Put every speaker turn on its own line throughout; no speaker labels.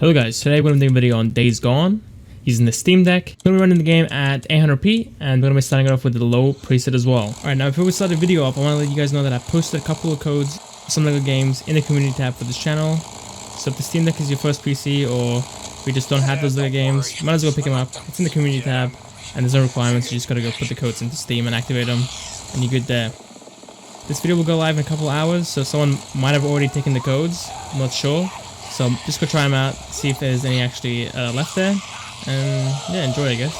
Hello guys, today we're going to be doing a video on Days Gone using the Steam Deck. We're going to be running the game at 800p and we're going to be starting it off with the low preset as well. Alright, now before we start the video up, I want to let you guys know that I posted a couple of codes, some LEGO games in the community tab for this channel. So if the Steam Deck is your first PC or if you just don't have those LEGO games, you might as well pick them up. It's in the community tab and there's no requirements, you just got to go put the codes into Steam and activate them and you're good there. This video will go live in a couple of hours, so someone might have already taken the codes, I'm not sure. So just go try them out, see if there's any actually left there, and yeah, enjoy I guess.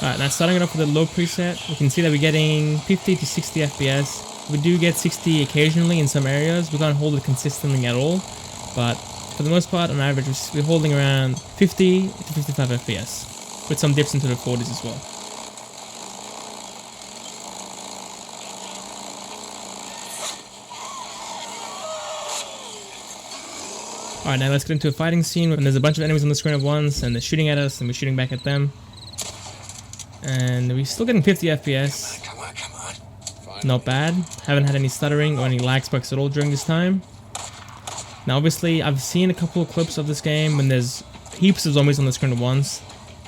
Alright, now starting it off with the low preset, we can see that we're getting 50 to 60 FPS. We do get 60 occasionally in some areas, we can't hold it consistently at all, but for the most part, on average, we're holding around 50 to 55 FPS, with some dips into the 40s as well. Alright, now let's get into a fighting scene when there's a bunch of enemies on the screen at once and they're shooting at us and we're shooting back at them. And we're still getting 50 FPS.
Come on.
Not bad. Haven't had any stuttering or any lag spikes at all during this time. Now obviously I've seen a couple of clips of this game when there's heaps of zombies on the screen at once.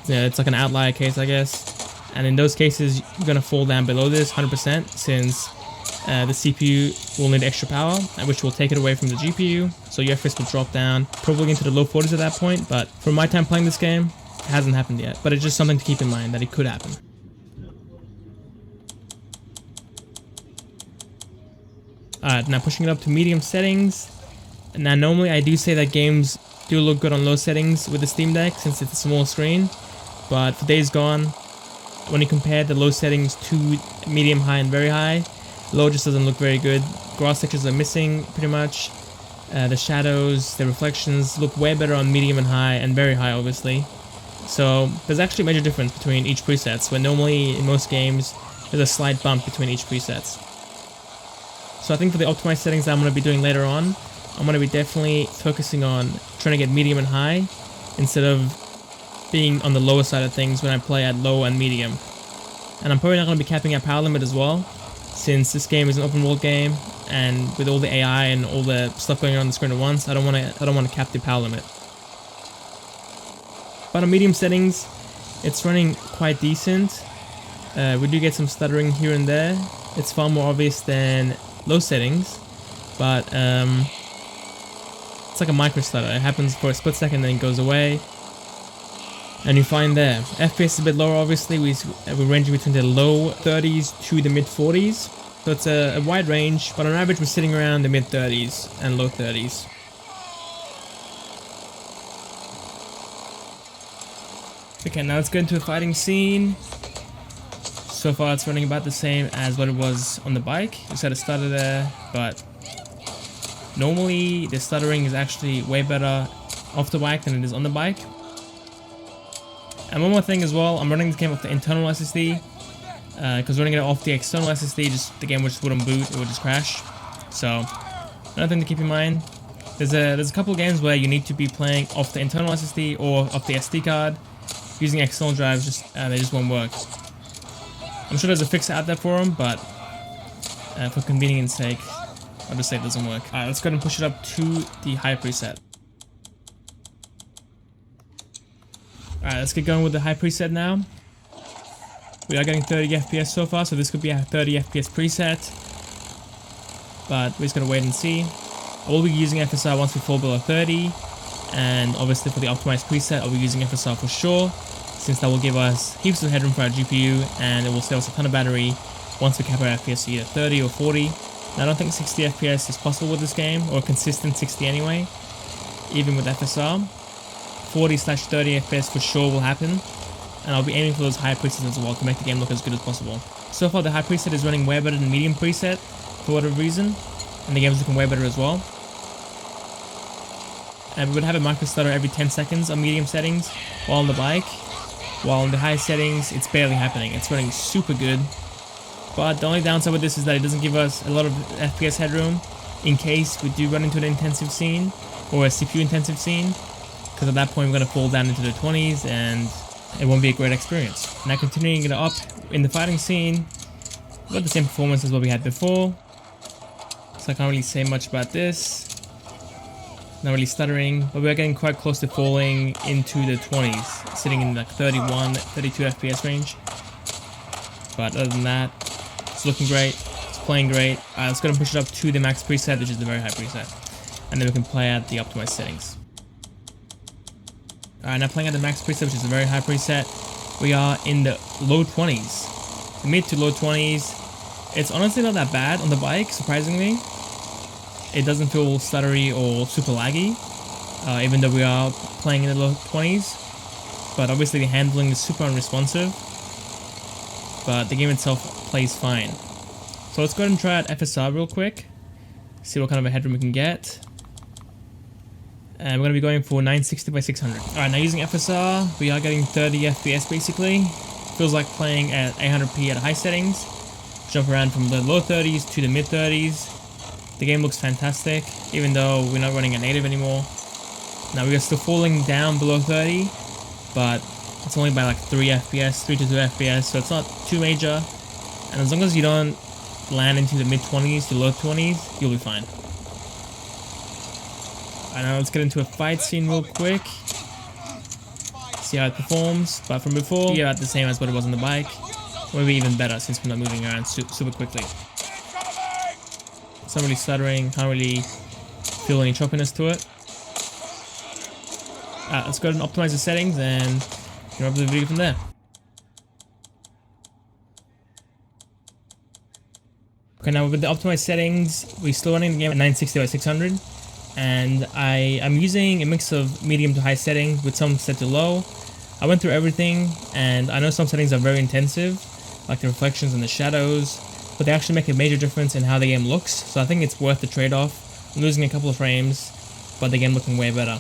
Yeah, it's like an outlier case I guess. And in those cases you're going to fall down below this 100% since the CPU will need extra power, which will take it away from the GPU, so your FPS will drop down, probably into the low 40s at that point, but from my time playing this game, it hasn't happened yet, but it's just something to keep in mind that it could happen. Alright, now pushing it up to medium settings. Now normally I do say that games do look good on low settings with the Steam Deck since it's a small screen, but for Days Gone, when you compare the low settings to medium, high, and very high, low just doesn't look very good. Grass textures are missing pretty much. The shadows, the reflections look way better on medium and high, and very high obviously. So there's actually a major difference between each presets, where normally in most games there's a slight bump between each presets. So I think for the optimized settings that I'm going to be doing later on, I'm going to be definitely focusing on trying to get medium and high instead of being on the lower side of things when I play at low and medium. And I'm probably not going to be capping our power limit as well, since this game is an open world game, and with all the AI and all the stuff going on the screen at once, I don't want to cap the power limit. But on medium settings, it's running quite decent. We do get some stuttering here and there. It's far more obvious than low settings, but it's like a micro stutter. It happens for a split second, then it goes away. And you find there, FPS is a bit lower obviously, we're ranging between the low 30s to the mid 40s. So it's a wide range, but on average we're sitting around the mid 30s and low 30s. Okay, now let's get into a fighting scene. So far it's running about the same as what it was on the bike. Just had a stutter there, but normally the stuttering is actually way better off the bike than it is on the bike. And one more thing as well, I'm running this game off the internal SSD, because running it off the external SSD, the game just wouldn't boot, it would just crash. So, another thing to keep in mind, there's a couple of games where you need to be playing off the internal SSD or off the SD card. Using external drives, they just won't work. I'm sure there's a fix out there for them, but for convenience sake, I'll just say it doesn't work. Alright, let's go ahead and push it up to the high preset. Alright, let's get going with the high preset now. We are getting 30 FPS so far, so this could be a 30 FPS preset. But we're just going to wait and see. I will be using FSR once we fall below 30. And obviously for the optimized preset, I'll be using FSR for sure, since that will give us heaps of headroom for our GPU, and it will save us a ton of battery once we cap our FPS to either 30 or 40. Now I don't think 60 FPS is possible with this game, or a consistent 60 anyway, even with FSR. 40/30 FPS for sure will happen, and I'll be aiming for those high presets as well to make the game look as good as possible. So far the high preset is running way better than medium preset for whatever reason, and the game's looking way better as well. And we would have a micro stutter every 10 seconds on medium settings while on the bike, while on the high settings it's barely happening. It's running super good, but the only downside with this is that it doesn't give us a lot of FPS headroom in case we do run into an intensive scene or a CPU intensive scene. Because at that point we're going to fall down into the 20s and it won't be a great experience. Now continuing it up in the fighting scene, we've got the same performance as what we had before, so I can't really say much about this. not really stuttering, but we're getting quite close to falling into the 20s, sitting in like 31, 32 FPS range. But other than that, it's looking great, it's playing great. Let's go and push it up to the max preset, which is the very high preset. And then we can play at the optimized settings. Alright, now playing at the max preset, which is a very high preset, we are in the low 20s. The mid to low 20s. It's honestly not that bad on the bike, surprisingly. It doesn't feel stuttery or super laggy, even though we are playing in the low 20s. But obviously the handling is super unresponsive. But the game itself plays fine. So let's go ahead and try out FSR real quick. See what kind of a headroom we can get. And we're going to be going for 960 by 600. Alright, now using FSR, we are getting 30 FPS basically. Feels like playing at 800p at high settings. Jump around from the low 30s to the mid 30s. The game looks fantastic, even though we're not running at native anymore. Now we are still falling down below 30, but it's only by like 3 FPS, 3 to 2 FPS, so it's not too major. And as long as you don't land into the mid 20s to low 20s, you'll be fine. Alright, now let's get into a fight scene real quick. See how it performs. But from before, yeah, about the same as what it was on the bike. Maybe even better since we're not moving around super quickly. It's not really stuttering, can't really feel any choppiness to it. Let's go ahead and optimize the settings and wrap up the video from there. Okay, now with the optimized settings, we're still running the game at 960 by 600. And I'm using a mix of medium to high settings with some set to low. I went through everything, and I know some settings are very intensive, like the reflections and the shadows, but they actually make a major difference in how the game looks, so I think it's worth the trade-off. I'm losing a couple of frames, but the game looking way better.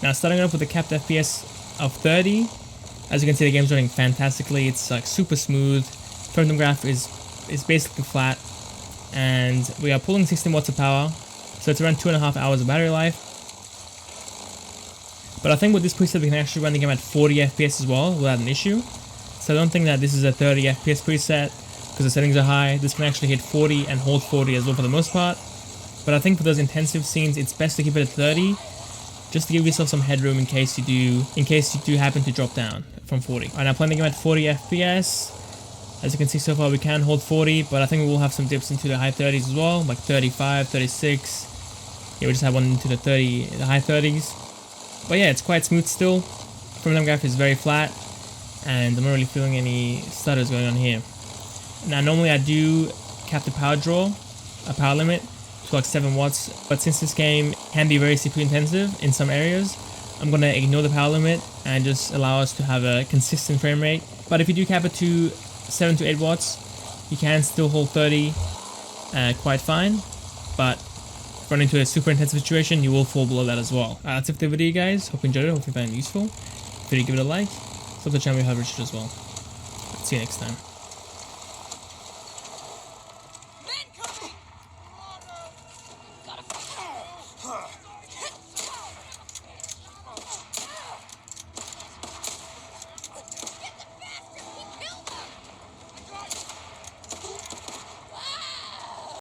Now starting off with the capped FPS of 30, as you can see the game's running fantastically. It's like super smooth, frame graph is basically flat, and we are pulling 16 watts of power. So it's around 2.5 hours of battery life. But I think with this preset we can actually run the game at 40 FPS as well without an issue. So I don't think that this is a 30 FPS preset because the settings are high. This can actually hit 40 and hold 40 as well for the most part. But I think for those intensive scenes it's best to keep it at 30 just to give yourself some headroom in case you do happen to drop down from 40. Alright, now playing the game at 40 FPS. As you can see so far we can hold 40, but I think we will have some dips into the high 30s as well, like 35, 36. Yeah, we just had one into the high 30s. But yeah, it's quite smooth still. Frame graph is very flat, and I'm not really feeling any stutters going on here. Now normally I do cap the power draw, a power limit, to like 7 watts, but since this game can be very CPU intensive in some areas, I'm going to ignore the power limit and just allow us to have a consistent frame rate. But if you do cap it to 7 to 8 watts, you can still hold 30 quite fine, but if you run into a super intensive situation, you will fall below that as well. That's it for the video, guys. Hope you enjoyed it. Hope you found it useful. If you did, give it a like. Subscribe to the channel if you have reached it as well. See you next time.